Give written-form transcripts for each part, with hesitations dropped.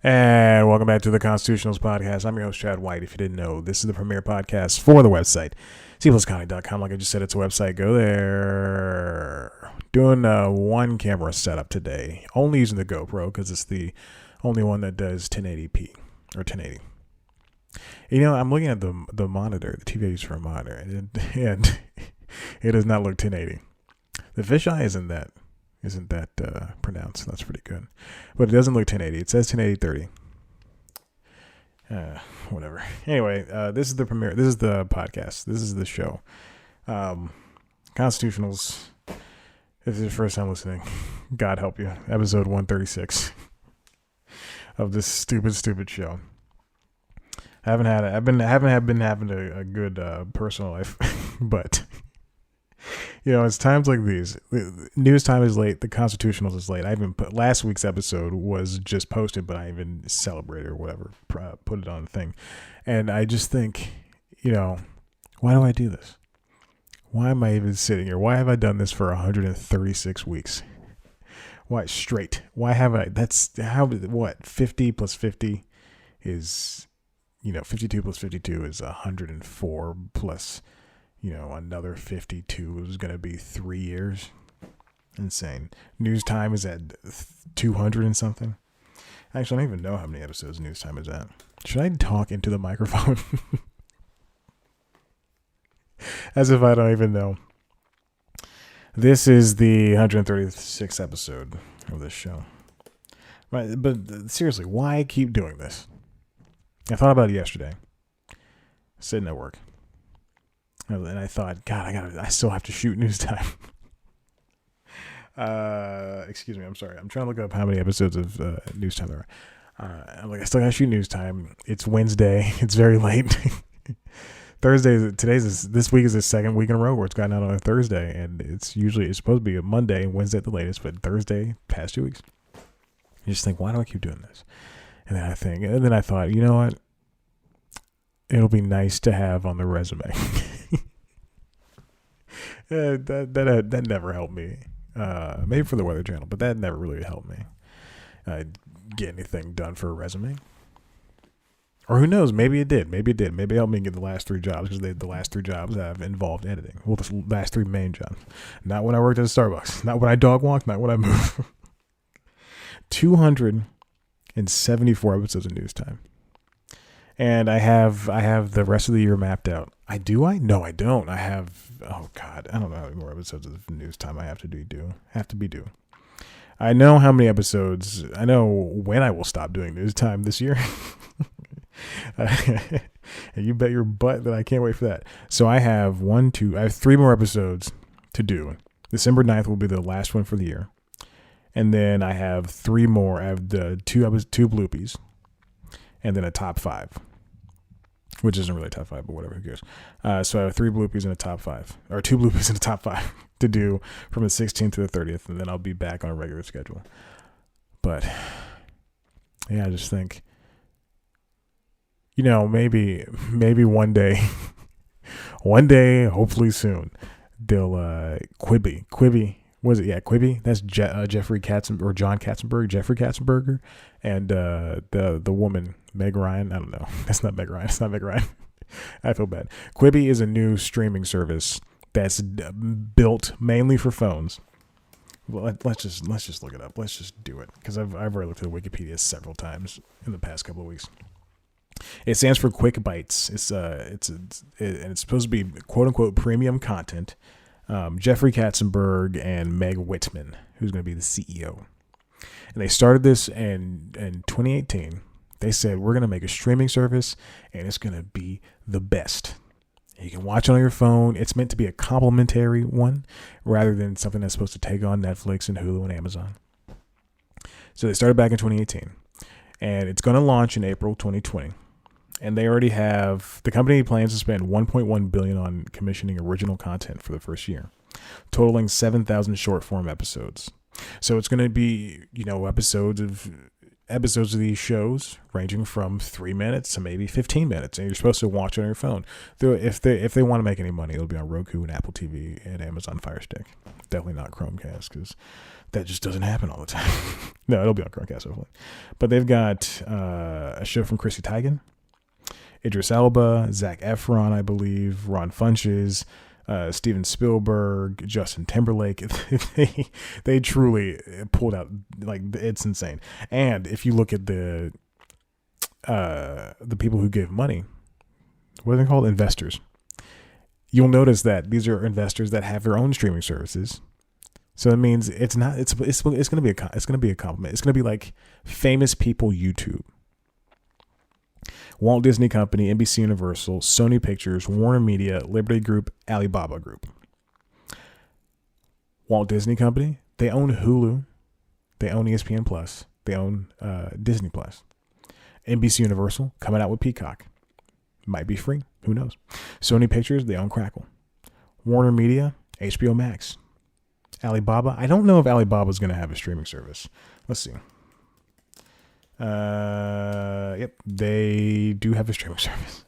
And welcome back to the Constitutionals Podcast. I'm your host, Chad White. If you didn't know, this is the premier podcast for the website, cpluscounty.com. Like I just said, it's a website. Go there. Doing one camera setup today. Only using the GoPro because it's the only one that does 1080p or 1080. You know, I'm looking at the monitor, the TV I use for a monitor, and it does not look 1080. The fisheye isn't that pronounced. That's pretty good, but it doesn't look 1080. It says 1080 30. Whatever. Anyway, this is the premiere. This is the podcast. This is the show. Constitutionals. If this is your first time listening, God help you. Episode 136 of this stupid show. I've been having a good personal life, but you know, it's times like these. News time is late. The Constitutionals is late. I even put last week's episode was just posted, but I even celebrated or whatever, put it on the thing, and I just think, you know, why do I do this? Why am I even sitting here? Why have I done this for 136 weeks? Why straight? Why have I? That's how. What 50 plus 50 is. You know, 52 plus 52 is 104 plus, you know, another 52 is going to be 3 years. Insane. News time is at 200 and something. Actually, I don't even know how many episodes news time is at. Should I talk into the microphone? As if I don't even know. This is the 136th episode of this show. Right, but seriously, why keep doing this? I thought about it yesterday, sitting at work, and I thought, God, I still have to shoot news time. Excuse me, I'm sorry. I'm trying to look up how many episodes of news time there are. I'm like, I still got to shoot news time. It's Wednesday. It's very late. This week is the second week in a row where it's gotten out on a Thursday, and it's supposed to be a Monday and Wednesday at the latest, but Thursday past 2 weeks. You just think, why do I keep doing this? And then I thought, you know what? It'll be nice to have on the resume. That never helped me. Maybe for the Weather Channel, but that never really helped me get anything done for a resume. Or who knows? Maybe it did. Maybe it helped me get the last 3 jobs because the last 3 jobs have involved editing. Well, the last 3 main jobs. Not when I worked at a Starbucks. Not when I dog walked. Not when I moved. 274 episodes of news time. And I have the rest of the year mapped out. No, I don't. I have, oh God, I don't know how many more episodes of news time I have to do. I know how many episodes, I know when I will stop doing news time this year. And you bet your butt that I can't wait for that. So I have 3 more episodes to do. December 9th will be the last one for the year. And then I have 3 more. I have the two bloopies, and then a top 5, which isn't really top 5, but whatever, who cares? So I have 3 bloopies and a top 5, or 2 bloopies and a top 5 to do from the 16th to the 30th, and then I'll be back on a regular schedule. But yeah, I just think, you know, maybe one day, hopefully soon, they'll Quibi. Was it? Yeah, Quibi. That's Jeffrey Katzenberg or John Katzenberg, Jeffrey Katzenberger, and the woman Meg Ryan. I don't know. That's not Meg Ryan. It's not Meg Ryan. I feel bad. Quibi is a new streaming service that's built mainly for phones. Well, let's just look it up. Let's just do it because I've already looked at Wikipedia several times in the past couple of weeks. It stands for Quick Bites. It's supposed to be quote unquote premium content. Jeffrey Katzenberg and Meg Whitman, who's going to be the CEO. And they started this in 2018. They said, we're going to make a streaming service, and it's going to be the best. You can watch it on your phone. It's meant to be a complimentary one rather than something that's supposed to take on Netflix and Hulu and Amazon. So they started back in 2018. And it's going to launch in April 2020. And they already have, the company plans to spend $1.1 billion on commissioning original content for the first year, totaling 7,000 short form episodes. So it's going to be, you know, episodes of these shows ranging from 3 minutes to maybe 15 minutes, and you're supposed to watch it on your phone. If they want to make any money, it'll be on Roku and Apple TV and Amazon Fire Stick. Definitely not Chromecast because That just doesn't happen all the time. No, it'll be on Chromecast hopefully. But they've got a show from Chrissy Teigen, Idris Elba, Zac Efron, I believe, Ron Funches, Steven Spielberg, Justin Timberlake. They truly pulled out, like, it's insane. And if you look at the people who give money, what are they called? Investors. You'll notice that these are investors that have their own streaming services. So it means it's going to be a compliment. It's going to be like famous people YouTube. Walt Disney Company, NBC Universal, Sony Pictures, Warner Media, Liberty Group, Alibaba Group. Walt Disney Company, they own Hulu, they own ESPN Plus, they own Disney Plus. NBC Universal coming out with Peacock. Might be free. Who knows? Sony Pictures, they own Crackle. Warner Media, HBO Max. Alibaba, I don't know if Alibaba's going to have a streaming service. Let's see. Yep, they do have a streaming service.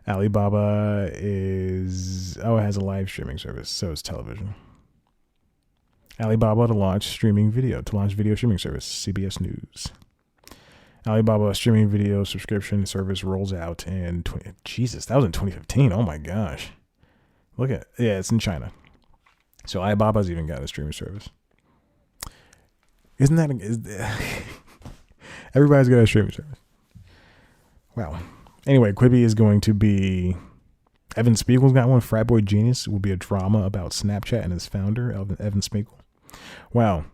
Alibaba it has a live streaming service, so it's television. Alibaba to launch video streaming service, CBS News. Alibaba streaming video subscription service rolls out in Jesus, that was in 2015. Oh my gosh. It's in China. So Alibaba's even got a streaming service. Everybody's got a streaming service. Wow. Anyway, Quibi is going to be, Evan Spiegel's got one. Frat Boy Genius will be a drama about Snapchat and its founder, Evan Spiegel. Wow.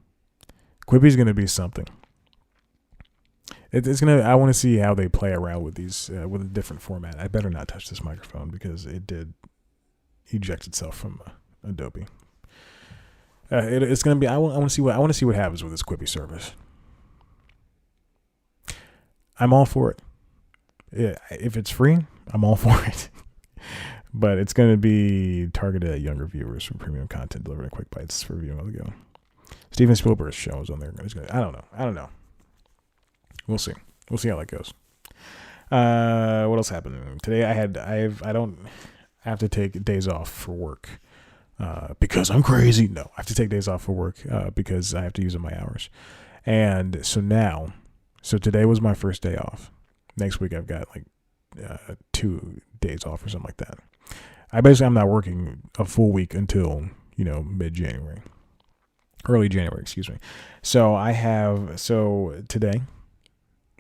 Quibi's going to be something. I want to see how they play around with these, with a different format. I better not touch this microphone because it did eject itself from Adobe. It's going to be, I want to see what happens with this Quibi service. I'm all for it. Yeah, if it's free, I'm all for it. But it's going to be targeted at younger viewers for premium content delivered in quick bites for viewing on the go. Steven Spielberg's show is on there. I don't know. We'll see. We'll see how that goes. What else happened today? I don't have to take days off for work because I'm crazy. No, I have to take days off for work because I have to use up my hours. And so today was my first day off. Next week I've got like 2 days off or something like that. I'm not working a full week until mid-January, early January, excuse me. So today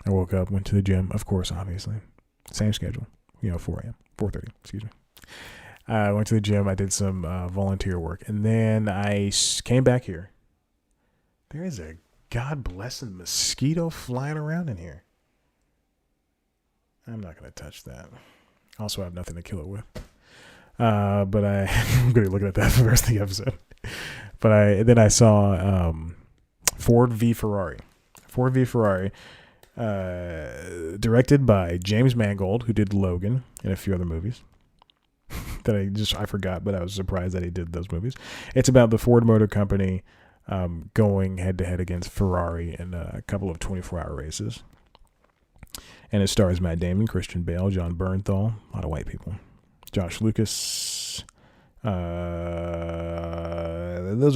I woke up, went to the gym, of course, obviously, same schedule, 4:30, excuse me. I went to the gym. I did some volunteer work, and then I came back here. There is a God blessing mosquito flying around in here. I'm not going to touch that. Also, I have nothing to kill it with. But I'm going to be looking at that for the rest of the episode. But then I saw Ford v Ferrari. Ford v Ferrari, directed by James Mangold, who did Logan and a few other movies that I forgot, but I was surprised that he did those movies. It's about the Ford Motor Company going head-to-head against Ferrari in a couple of 24-hour races. And it stars Matt Damon, Christian Bale, John Bernthal, a lot of white people. Josh Lucas. Those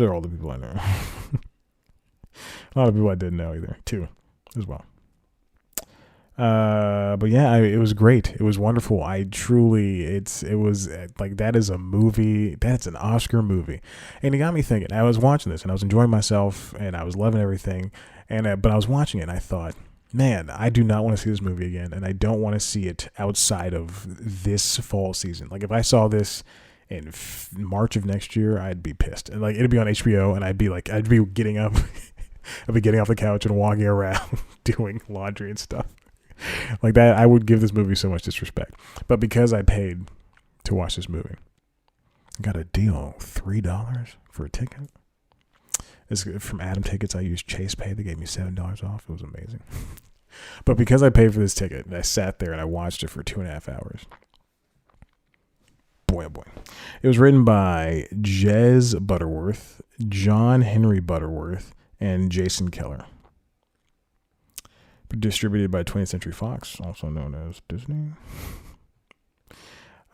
are all the people I know. A lot of people I didn't know either, too, as well. But yeah, it was great. It was wonderful. It was like, that is a movie. That's an Oscar movie. And it got me thinking. I was watching this and I was enjoying myself and I was loving everything. But I was watching it and I thought, man, I do not want to see this movie again. And I don't want to see it outside of this fall season. Like, if I saw this in March of next year, I'd be pissed. And like, it'd be on HBO and I'd be getting up. I'd be getting off the couch and walking around doing laundry and stuff. Like that, I would give this movie so much disrespect. But because I paid to watch this movie, I got a deal, $3 for a ticket. It's from Adam Tickets. I used Chase Pay. They gave me $7 off. It was amazing. But because I paid for this ticket, and I sat there and I watched it for 2.5 hours. Boy, oh boy. It was written by Jez Butterworth, John Henry Butterworth, and Jason Keller. Distributed by 20th Century Fox, also known as Disney.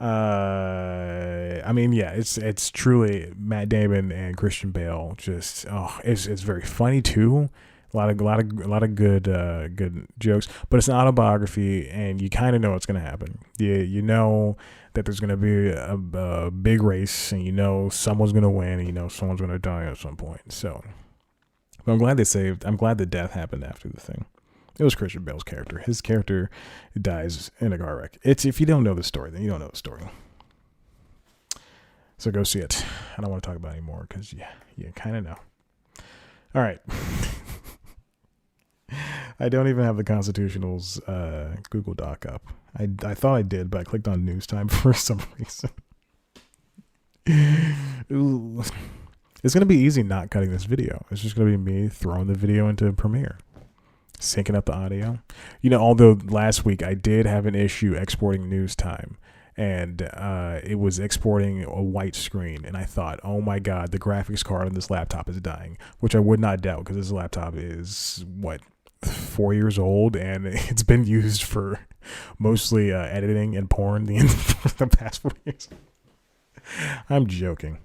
I mean, yeah, it's truly Matt Damon and Christian Bale. Just it's very funny too. A lot of good jokes, but it's an autobiography, and you kind of know what's gonna happen. You know that there's gonna be a big race, and you know someone's gonna win, and you know someone's gonna die at some point. So, but I'm glad the death happened after the thing. It was Christian Bale's character. His character dies in a car wreck. If you don't know the story, then you don't know the story. So go see it. I don't want to talk about it anymore because you kind of know. All right. I don't even have the Constitutional's Google Doc up. I thought I did, but I clicked on News Time for some reason. Ooh. It's going to be easy not cutting this video. It's just going to be me throwing the video into Premiere. Syncing up the audio. Although last week I did have an issue exporting News Time, and it was exporting a white screen, and I thought, oh my god, the graphics card on this laptop is dying, which I would not doubt because this laptop is 4 years old, and it's been used for mostly editing and porn the past 4 years. I'm joking.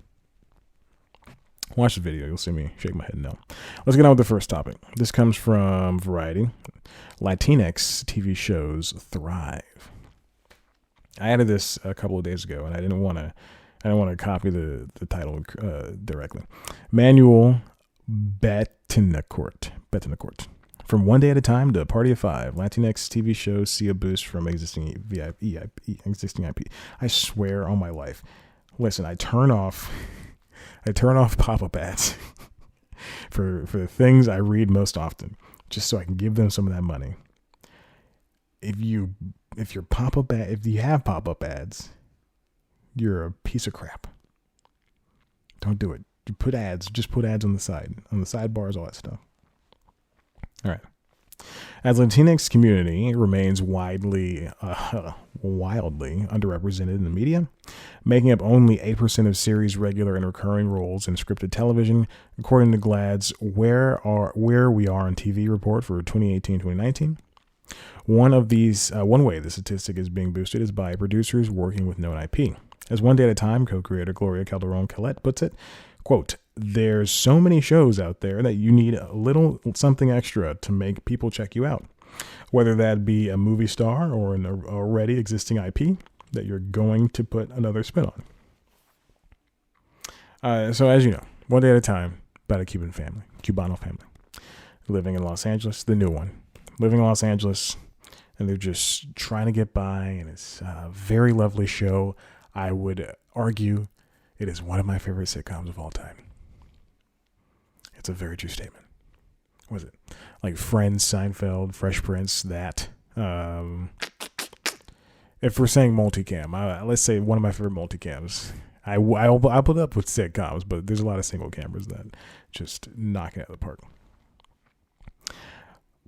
Watch the video. You'll see me shake my head no. Let's get on with the first topic. This comes from Variety. LatinX TV shows thrive. I added this a couple of days ago, and I didn't want to copy the title directly. Manuel Betancourt. From One Day at a Time to Party of Five, Latinx TV shows see a boost from existing IP. I swear on my life. Listen, I turn off pop-up ads for the things I read most often, just so I can give them some of that money. If you have pop-up ads, you're a piece of crap. Don't do it. Just put ads on the sidebars, all that stuff. All right. As the Latinx community remains wildly underrepresented in the media, making up only 8% of series regular and recurring roles in scripted television, according to GLAAD's Where We Are on TV report for 2018-2019. One way the statistic is being boosted is by producers working with known IP. As One Day at a Time co-creator Gloria Calderon-Kellett puts it, quote, "There's so many shows out there that you need a little something extra to make people check you out. Whether that be a movie star or an already existing IP that you're going to put another spin on." So as you know, One Day at a Time, about a Cubano family, living in Los Angeles, the new one, living in Los Angeles, and they're just trying to get by, and it's a very lovely show. I would argue it is one of my favorite sitcoms of all time. It's a very true statement. What was it? Like Friends, Seinfeld, Fresh Prince, that. If we're saying multicam, let's say one of my favorite multicams. I'll put up with sitcoms, but there's a lot of single cameras that just knock it out of the park.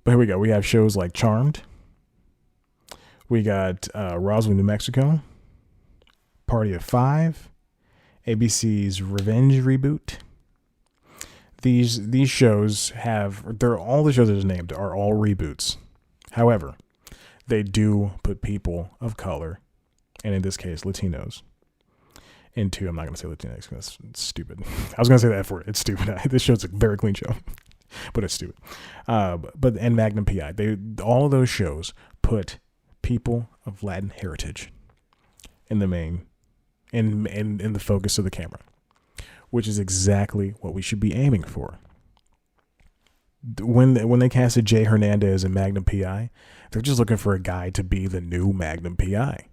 But here we go. We have shows like Charmed. We got Roswell, New Mexico. Party of Five. ABC's Revenge reboot. These shows all the shows that are named are all reboots. However, they do put people of color, and in this case, Latinos, into, I'm not going to say Latinx because that's stupid. I was going to say the F word. It's stupid. This show's a very clean show, but it's stupid. And Magnum PI, all of those shows put people of Latin heritage in the main, in the focus of the camera, which is exactly what we should be aiming for. When they casted Jay Hernandez in Magnum PI, they're just looking for a guy to be the new Magnum PI.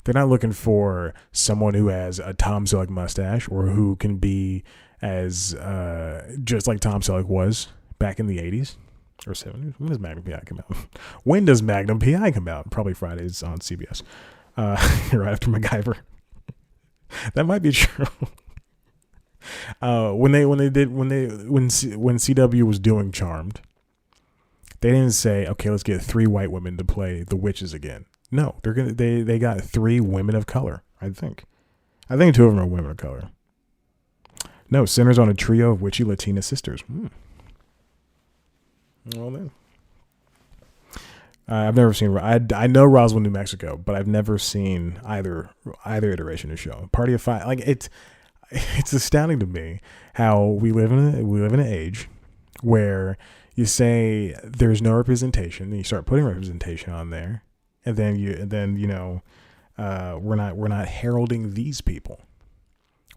They're not looking for someone who has a Tom Selleck mustache or who can be as just like Tom Selleck was back in the 80s or 70s. When does Magnum PI come out? When does Magnum PI come out? Probably Fridays on CBS. Right after MacGyver. That might be true. When CW was doing Charmed, they didn't say, okay, let's get 3 white women to play the witches again. No, they got 3 women of color. I think 2 of them are women of color. No, centers on a trio of witchy Latina sisters. Well then, I've never seen. I know Roswell, New Mexico, but I've never seen either iteration of the show. Party of Five, like it's astounding to me how we live in an age where you say there's no representation, and you start putting representation on there, and then we're not heralding these people.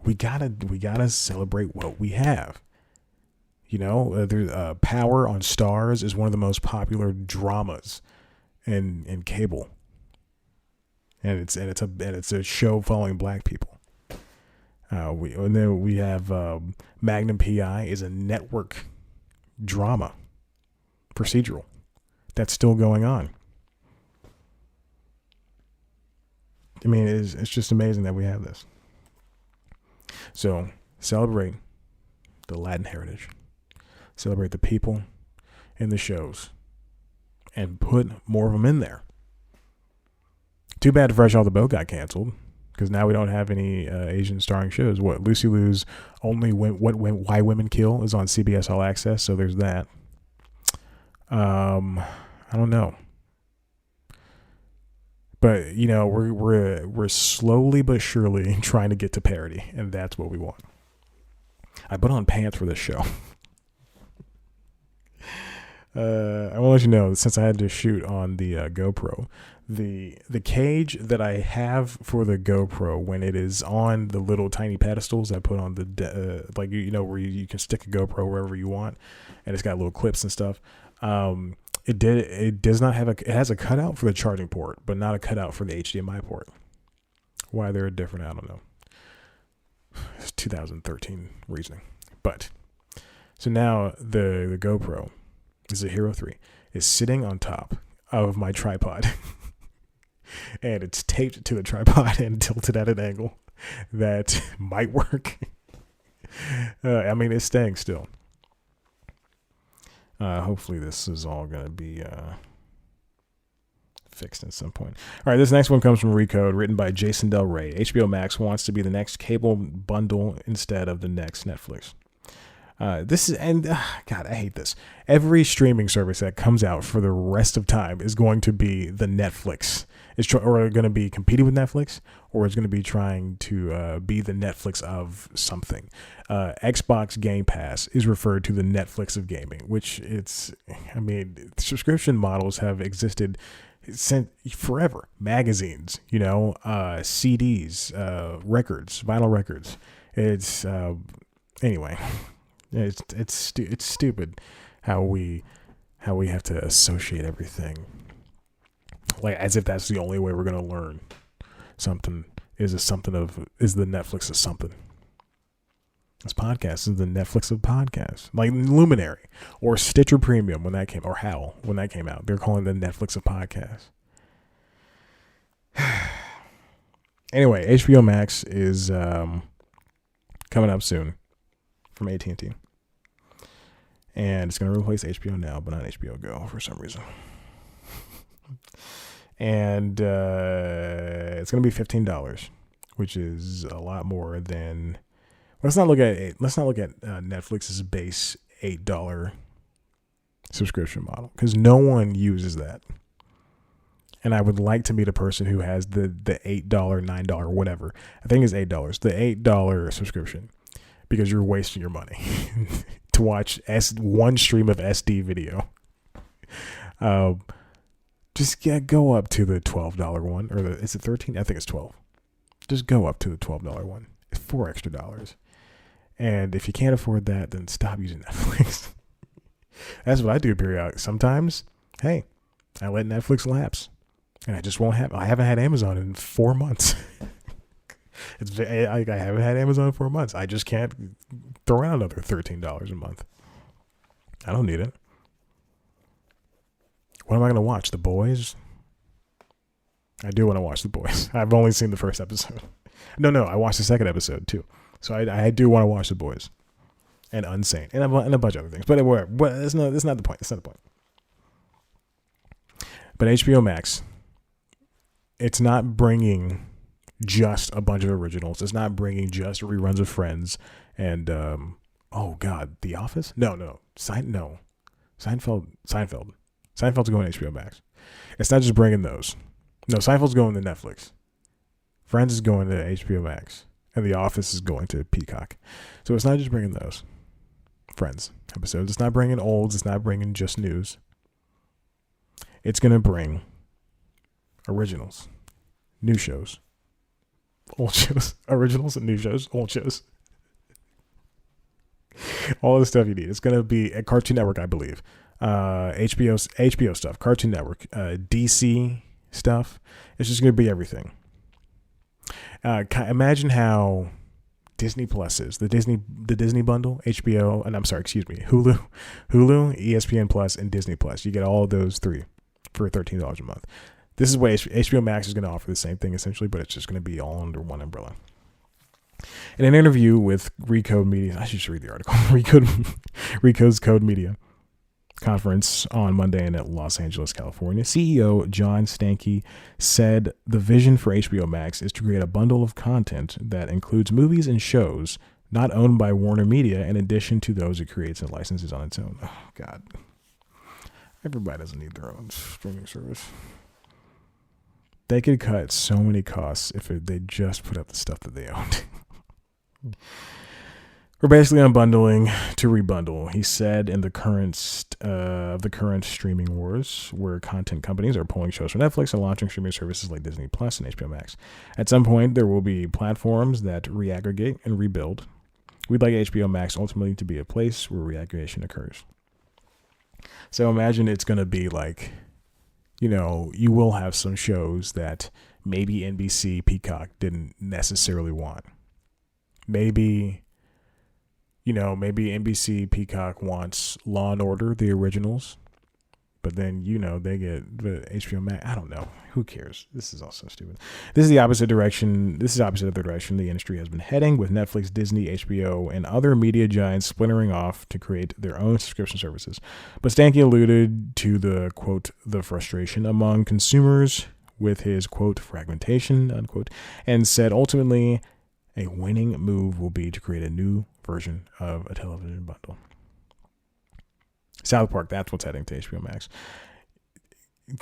We gotta celebrate what we have. Power on Stars is one of the most popular dramas in cable, and it's a show following black people. We have Magnum PI is a network drama, procedural, that's still going on. I mean, it's just amazing that we have this. So celebrate the Latin heritage, celebrate the people in the shows, and put more of them in there. Too bad Fresh Off the Boat got canceled, because now we don't have any Asian starring shows. What, Lucy Liu's Why Women Kill is on CBS All Access, so there's that. I don't know, but we're slowly but surely trying to get to parity, and that's what we want. I put on pants for this show. I want to let you know, since I had to shoot on the GoPro, the cage that I have for the GoPro, when it is on the little tiny pedestals I put on the where you can stick a GoPro wherever you want, and it's got little clips and stuff. It does not have it has a cutout for the charging port, but not a cutout for the HDMI port. Why they're different, I don't know. It's 2013 reasoning. But so now the GoPro is a Hero 3 is sitting on top of my tripod. And it's taped to the tripod and tilted at an angle that might work. It's staying still. Hopefully this is all going to be fixed at some point. All right, this next one comes from Recode, written by Jason Del Rey. HBO Max wants to be the next cable bundle instead of the next Netflix. God, I hate this. Every streaming service that comes out for the rest of time is going to be the Netflix. Or going to be competing with Netflix, or it's going to be trying to be the Netflix of something. Xbox Game Pass is referred to the Netflix of gaming, which subscription models have existed since forever. Magazines, CDs, records, vinyl records. Anyway. It's stupid how we have to associate everything, like as if that's the only way we're gonna learn something. Is the Netflix of something. This podcast is the Netflix of podcasts, like Luminary or Stitcher Premium when that came, or Howl when that came out. They're calling it the Netflix of podcasts. Anyway, HBO Max is coming up soon from AT&T. And it's going to replace HBO Now, but not HBO Go for some reason. And it's going to be $15, which is a lot more than. Let's not look at Netflix's base $8 subscription model, because no one uses that. And I would like to meet a person who has the $8, $9, whatever. I think it's $8. The $8 subscription, because you're wasting your money to watch one stream of SD video. Just go up to the $12 one, or is it $13? I think it's $12. Just go up to the $12 one. It's $4 extra. And if you can't afford that, then stop using Netflix. That's what I do periodically. Sometimes, hey, I let Netflix lapse, and I just won't have. I haven't had Amazon in 4 months. I haven't had Amazon in 4 months. I just can't throw out another $13 a month. I don't need it. What am I going to watch? The Boys? I do want to watch The Boys. I've only seen the first episode. No, I watched the second episode too. So I do want to watch The Boys and Unsane and a bunch of other things. But that's not the point. That's not the point. But HBO Max, it's not bringing just a bunch of originals. It's not bringing just reruns of Friends and The Office. No, Seinfeld. Seinfeld's going to HBO Max. It's not just bringing those. No, Seinfeld's going to Netflix. Friends is going to HBO Max. And The Office is going to Peacock. So it's not just bringing those Friends episodes. It's not bringing olds. It's not bringing just news. It's going to bring originals, new shows, old shows, originals and new shows, old shows. All the stuff you need. It's going to be at Cartoon Network, I believe. HBO stuff, Cartoon Network, DC stuff. It's just going to be everything. Imagine how Disney Plus is the Disney bundle, HBO, and Hulu, ESPN Plus, and Disney Plus. You get all of those three for $13 a month. This is what HBO Max is going to offer, the same thing essentially, but it's just going to be all under one umbrella. In an interview with Recode Media, I should just read the article. Recode's Code Media conference on Monday in Los Angeles, California, CEO John Stankey said the vision for HBO Max is to create a bundle of content that includes movies and shows not owned by Warner Media, in addition to those it creates and licenses on its own. Oh, God. Everybody doesn't need their own streaming service. They could cut so many costs if they just put up the stuff that they owned. We're basically unbundling to rebundle, he said, in the current streaming wars, where content companies are pulling shows from Netflix and launching streaming services like Disney Plus and HBO Max. At some point, there will be platforms that reaggregate and rebuild. We'd like HBO Max ultimately to be a place where reaggregation occurs. So imagine it's going to be like, you will have some shows that maybe NBC, Peacock didn't necessarily want. Maybe NBC, Peacock wants Law and Order, the originals, but then, they get the HBO Max. I don't know. Who cares? This is all so stupid. This is the opposite direction. This is opposite of the direction the industry has been heading, with Netflix, Disney, HBO, and other media giants splintering off to create their own subscription services. But Stankey alluded to the, quote, the frustration among consumers with his, quote, fragmentation, unquote, and said ultimately a winning move will be to create a new version of a television bundle. South Park, that's what's heading to HBO Max.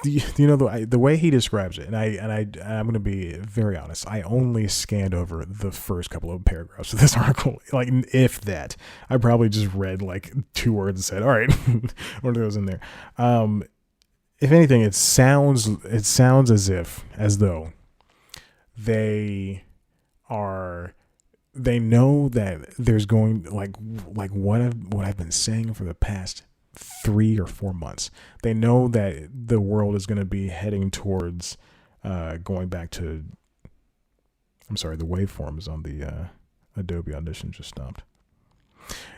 The way he describes it, and I'm going to be very honest, I only scanned over the first couple of paragraphs of this article, like if that. I probably just read like 2 words and said, all right, what are those in there? If anything, it sounds as though they know that there's going like what I've been saying for the past 3 or 4 months. They know that the world is going to be heading towards going back to. I'm sorry, the waveforms on the Adobe Audition just stopped.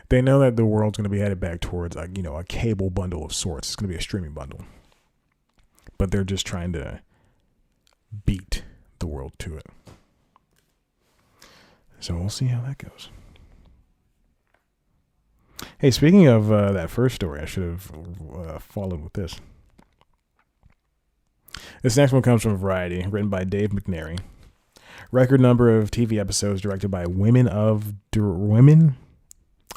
They know that the world's going to be headed back towards a cable bundle of sorts. It's going to be a streaming bundle, but they're just trying to beat the world to it. So we'll see how that goes. Hey, speaking of that first story, I should have followed with this. This next one comes from Variety, written by Dave McNary. Record number of TV episodes directed by women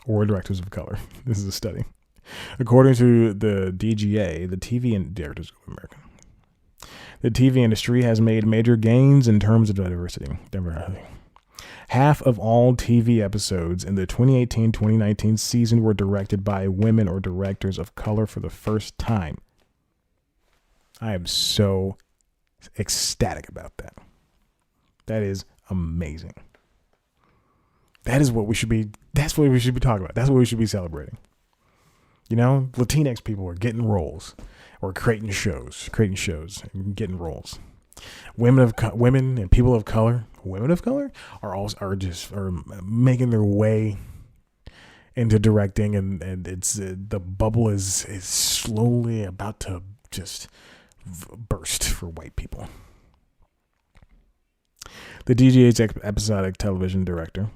or directors of color. This is a study. According to the DGA, the TV and Directors of America, the TV industry has made major gains in terms of diversity. Half of all TV episodes in the 2018-2019 season were directed by women or directors of color for the first time. I am so ecstatic about that. That is amazing. That's what we should be talking about. That's what we should be celebrating. Latinx people are getting roles or creating shows and getting roles. Women and people of color, are making their way into directing, and it's the bubble is slowly about to just burst for white people. The DGA's episodic television director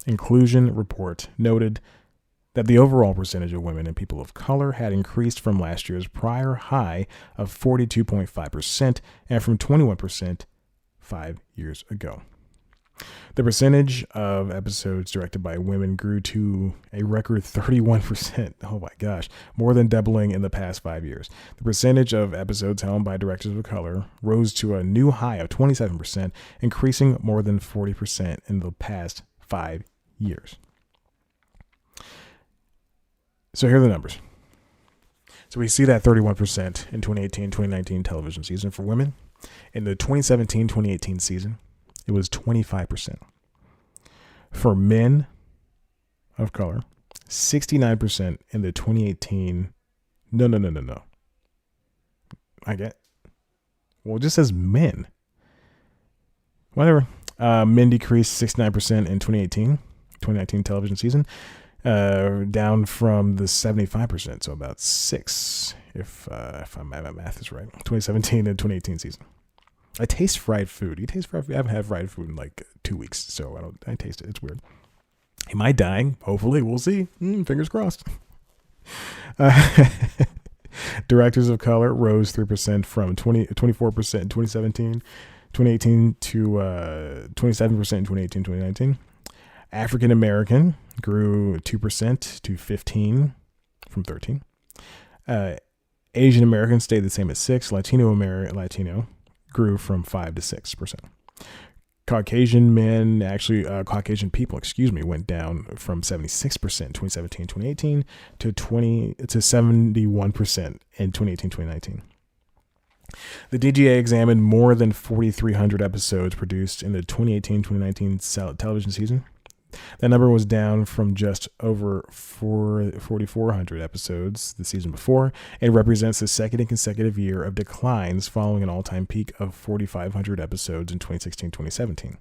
inclusion report noted that the overall percentage of women and people of color had increased from last year's prior high of 42.5% and from 21% 5 years ago. The percentage of episodes directed by women grew to a record 31%. Oh my gosh, more than doubling in the past 5 years. The percentage of episodes helmed by directors of color rose to a new high of 27%, increasing more than 40% in the past 5 years. So here are the numbers. So we see that 31% in 2018-2019 television season for women. In the 2017-2018 season, it was 25%. For men of color, 69% in the 2018. No. Well, it just says men. Whatever. Men decreased 69% in 2019 television season, down from the 75%, so about 6, if my math is right. 2017 and 2018 season. I taste fried food. You taste fried food? I haven't had fried food in like 2 weeks, so I taste it. It's weird. Am I dying? Hopefully, we'll see. Fingers crossed. Directors of color rose 3% from 24% in 2017, 2018 to 27% in 2018, 2019. African American grew 2% to 15 from 13. Asian American stayed the same at 6. Latino grew from 5 to 6%. Caucasian people, went down from 76% in 2017, 2018 to 71% in 2018, 2019. The DGA examined more than 4,300 episodes produced in the 2018-2019 television season. That number was down from just over 4,400 episodes the season before. It represents the second consecutive year of declines following an all-time peak of 4,500 episodes in 2016-2017.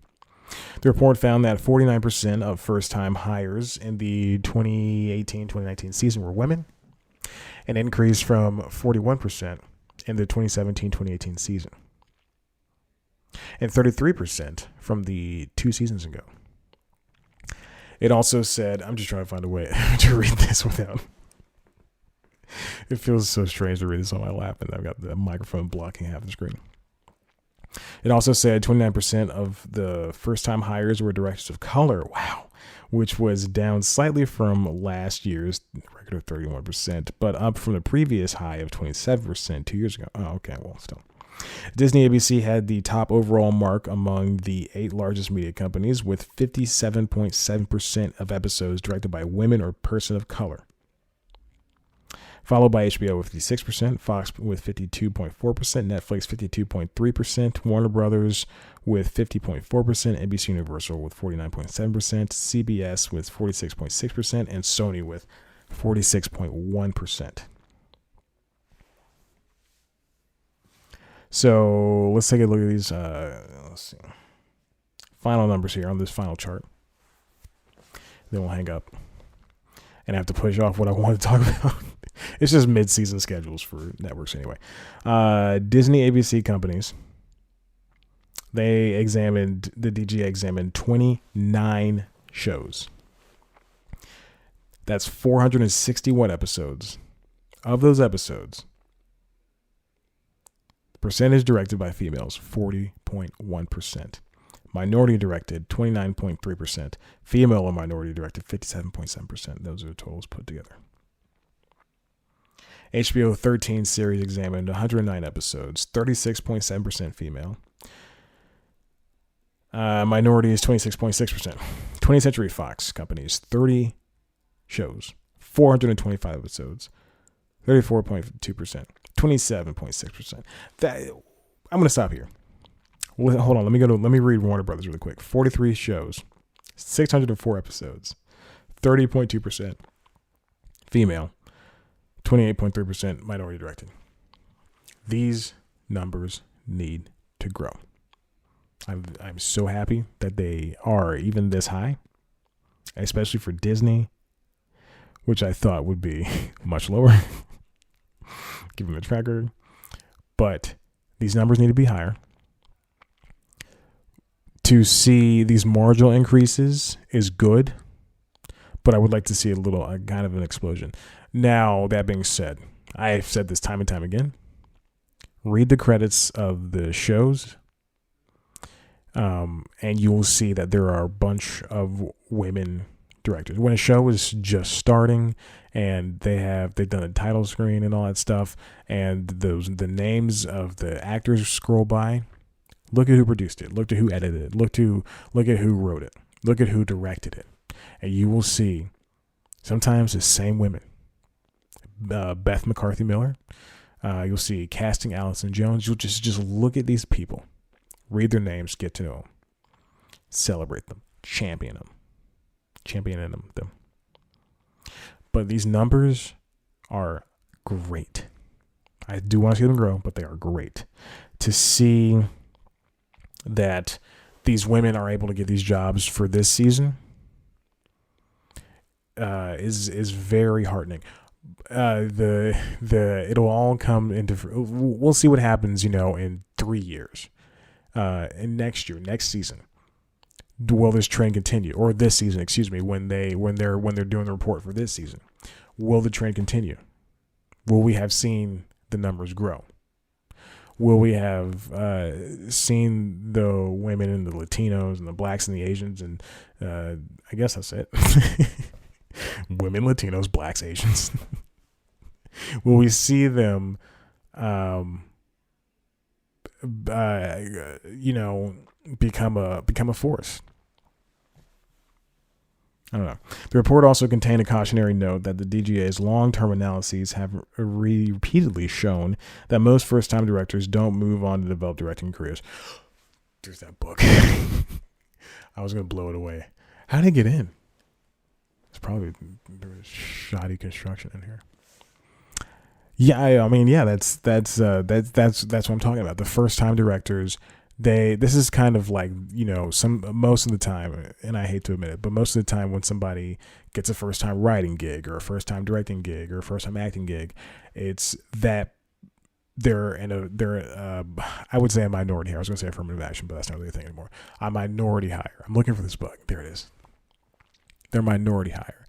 The report found that 49% of first-time hires in the 2018-2019 season were women, an increase from 41% in the 2017-2018 season, and 33% from the 2 seasons ago. It also said, I'm just trying to find a way to read this without. It feels so strange to read this on my lap, and I've got the microphone blocking half the screen. It also said 29% of the first-time hires were directors of color. Wow. Which was down slightly from last year's record of 31%, but up from the previous high of 27% 2 years ago. Oh, okay. Well, still. Disney ABC had the top overall mark among the 8 largest media companies, with 57.7% of episodes directed by women or person of color, followed by HBO with 56%, Fox with 52.4%, Netflix 52.3%, Warner Brothers with 50.4%, NBC Universal with 49.7%, CBS with 46.6%, and Sony with 46.1%. So let's take a look at these. Let's see. Final numbers here on this final chart. Then we'll hang up and have to push off what I want to talk about. It's just mid-season schedules for networks anyway. Disney ABC companies. The DGA examined 29 shows. That's 461 episodes. Of those episodes, percentage directed by females, 40.1%. Minority directed, 29.3%. Female or minority directed, 57.7%. Those are the totals put together. HBO 13 series examined 109 episodes, 36.7% female. Minority is 26.6%. 20th Century Fox companies, 30 shows, 425 episodes, 34.2%. 27.6%. I'm going to stop here. Hold on. Let me read Warner Brothers really quick. 43 shows, 604 episodes, 30.2% female, 28.3% minority directed. These numbers need to grow. I'm so happy that they are even this high, especially for Disney, which I thought would be much lower. Give them a track record. But these numbers need to be higher. To see these marginal increases is good, but I would like to see a kind of an explosion. Now, that being said, I've said this time and time again. Read the credits of the shows. And you will see that there are a bunch of women directors. When a show is just starting and they've done a title screen and all that stuff, and the names of the actors scroll by, look at who produced it, look at who edited it, look at who wrote it, look at who directed it, and you will see sometimes the same women. Beth McCarthy Miller. You'll see casting Allison Jones. You'll just look at these people, read their names, get to know them, celebrate them, championing them. But these numbers are great. I do want to see them grow, but they are great. To see that these women are able to get these jobs for this season is very heartening. It'll all come into. We'll see what happens, in 3 years, and next season. Will this trend continue, or this season? Excuse me. When they're doing the report for this season, will the trend continue? Will we have seen the numbers grow? Will we have seen the women and the Latinos and the blacks and the Asians and I guess that's it. Women, Latinos, blacks, Asians. Will we see them, become a force? I don't know. The report also contained a cautionary note that the DGA's long-term analyses have repeatedly shown that most first-time directors don't move on to develop directing careers. There's that book. I was going to blow it away. How did it get in? It's probably there was shoddy construction in here. Yeah, that's what I'm talking about. The first-time directors. This is kind of like, most of the time, and I hate to admit it, but most of the time when somebody gets a first time writing gig or a first time directing gig or a first time acting gig, it's that they're I would say a minority hire. I was going to say affirmative action, but that's not really a thing anymore. A minority hire. I'm looking for this book. There it is. They're minority hire.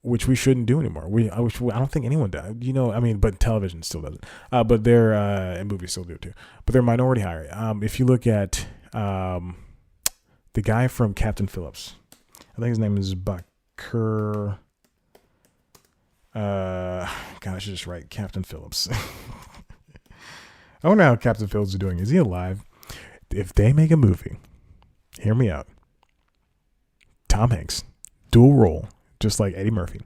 Which we shouldn't do anymore. I don't think anyone does. But television still doesn't. But they're and movies still do it too. But they're minority hire. If you look at the guy from Captain Phillips, I think his name is Bakr. I should just write Captain Phillips. I wonder how Captain Phillips is doing. Is he alive? If they make a movie, hear me out. Tom Hanks, dual role. Just like Eddie Murphy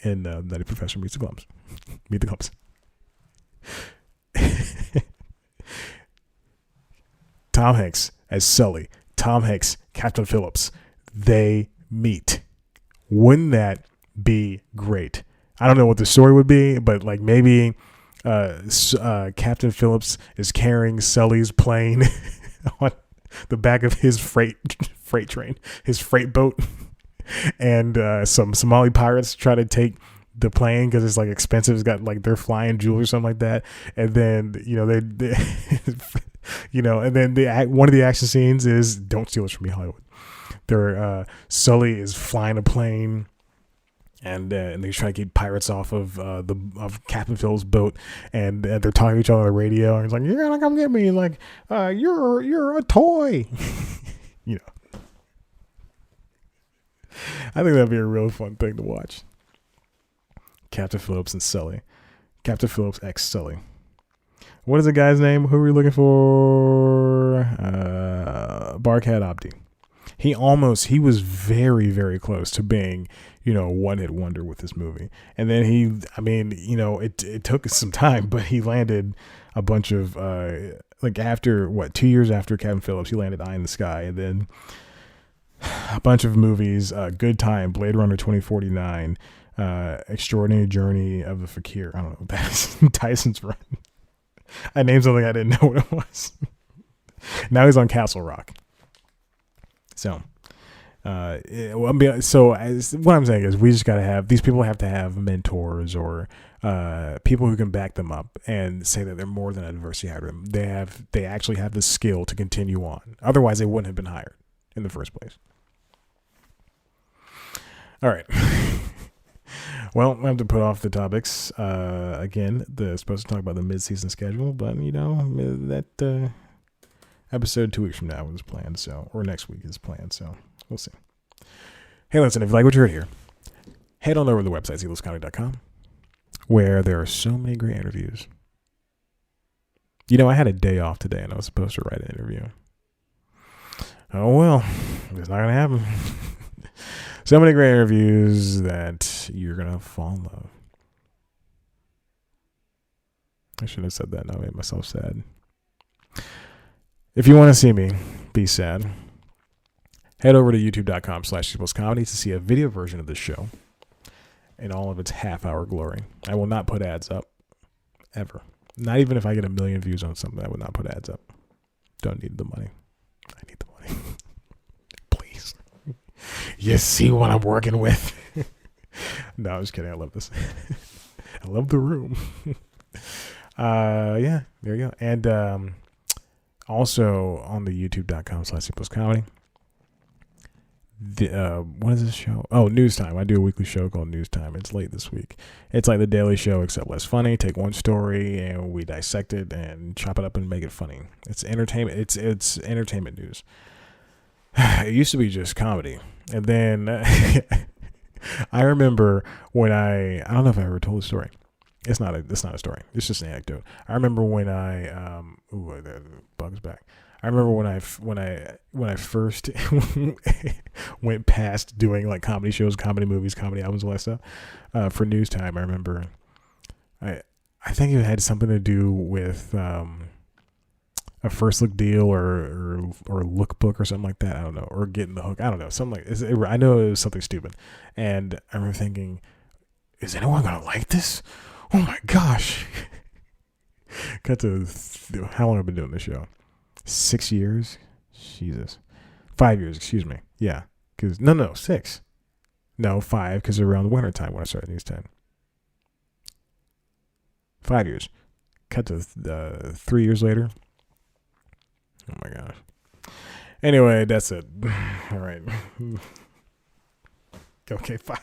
in Nutty Professor Meets the Clumps. Meet the Clumps. Tom Hanks as Sully. Tom Hanks, Captain Phillips. They meet. Wouldn't that be great? I don't know what the story would be, but like maybe Captain Phillips is carrying Sully's plane on the back of his freight train, his freight boat. And some Somali pirates try to take the plane because it's like expensive. It's got like they're flying jewelry or something like that. And then they and then one of the action scenes is "Don't steal this from me, Hollywood." Sully is flying a plane, and they try to get pirates off of Captain Phil's boat, and they're talking to each other on the radio. And he's like, "You're gonna come get me?" He's like, "You're a toy." I think that'd be a real fun thing to watch. Captain Phillips and Sully. Captain Phillips x Sully. What is the guy's name? Who are we looking for? Barkhad Abdi. He was very, very close to being, one-hit wonder with this movie. And then it took some time, but he landed a bunch of, after, 2 years after Captain Phillips, he landed Eye in the Sky. And then a bunch of movies, Good Time, Blade Runner 2049, Extraordinary Journey of the Fakir. I don't know. That's Tyson's Run. I named something I didn't know what it was. Now he's on Castle Rock. So, what I'm saying is we just got to have, these people have to have mentors or people who can back them up and say that they're more than a diversity hire. They actually have the skill to continue on. Otherwise, they wouldn't have been hired in the first place. All right. Well, I have to put off the topics. Again, supposed to talk about the mid-season schedule, but Episode 2 weeks from now is planned, so, or next week is planned, so we'll see. Hey, listen, if you like what you heard here, head on over to the website, zealouscomedy.com, where there are so many great interviews. You know, I had a day off today, and I was supposed to write an interview. Oh, well, it's not going to happen. So many great interviews that you're going to fall in love. I should have said that. Now I made myself sad. If you want to see me be sad, head over to youtube.com/comedy to see a video version of this show in all of its half-hour glory. I will not put ads up, ever. Not even if I get 1 million views on something, I would not put ads up. Don't need the money. I need the money. Please. You see what I'm working with? No, I'm just kidding. I love this. I love the room. Yeah, there you go. And also on the youtube.com/comedy. What is this show? Oh, News Time. I do a weekly show called News Time. It's late this week. It's like the Daily Show, except less funny. Take one story and we dissect it and chop it up and make it funny. It's entertainment. It's entertainment news. It used to be just comedy, and then I remember when I don't know if I ever told the story. It's not a story. It's just an anecdote. I remember when I the bug's back. I remember when I first went past doing like comedy shows, comedy movies, comedy albums, all that stuff for News Time. I remember I think it had something to do with a first look deal or lookbook or something like that. I don't know, or getting the hook. I don't know, something like I know it was something stupid, and I remember thinking, is anyone gonna like this? Oh my gosh! Got to how long have I been doing this show? 6 years? Jesus. 5 years, excuse me. Yeah. Because no, 6. No, 5, because around the winter time when I started News Time. 5 years. Cut to 3 years later. Oh my gosh. Anyway, that's it. All right. Okay, bye.